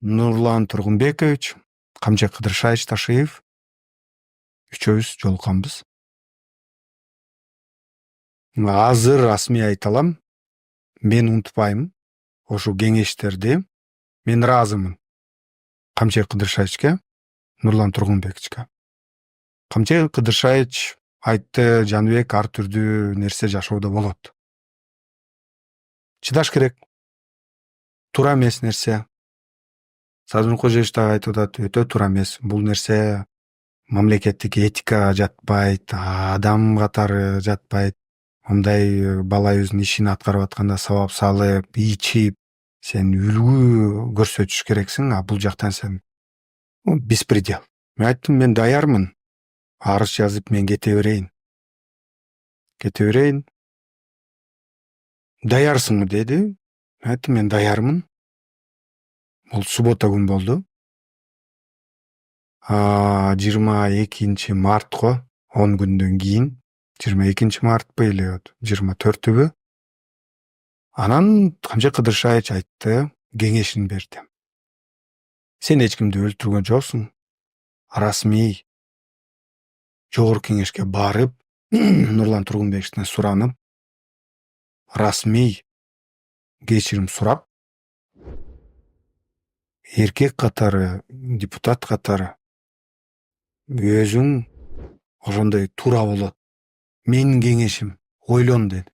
Нурлан Тургунбекович, Камчек Кыдыршаевич Ташиев үчөөбүз жолукканбыз. Азыр расмий айта алам, мен унутпайм ошол кеңештерди. Мен ыраазымын Камчек Кыдыршаевичке, Нурлан Тургунбековичке. Камчек Кыдыршаевич айтты, Жаныбек, ар түрдүү нерсе жашоодо болот. Чыдаш керек. Туура эмес нерсе. Садыр Кожоевич дагы айтып атат, өтө туура эмес. Бул нерсе мамлекеттик этикага жатпайт, адам катары жатпайт. Мындай бала өзүнүн ишин аткарып атканда сабап салып, ичип, сен үлгү көрсөтүш керексиң, а бул жактан сен беспредел. Мен айттым, мен даярмын. Арыз жазып мен кете берейин. Даярсыңбы деди. Мен айттым, мен даярмын. Бул суббота күн болду. 22 мартко 10 күндөн кийин, 22 мартпы эле 24-түбү. Анан Камчек Кыдыршаевич айтты, кеңешин берди. Сен эч кимди өлтүргөн жоксуң. Расмий жогорку кеңешке барып, Нурлан Тургунбековичтен суранып, расмий кечирим сурап, эркек катары, депутат катары өзүң ошондой туура болот. Менин кеңешим, ойлон деди.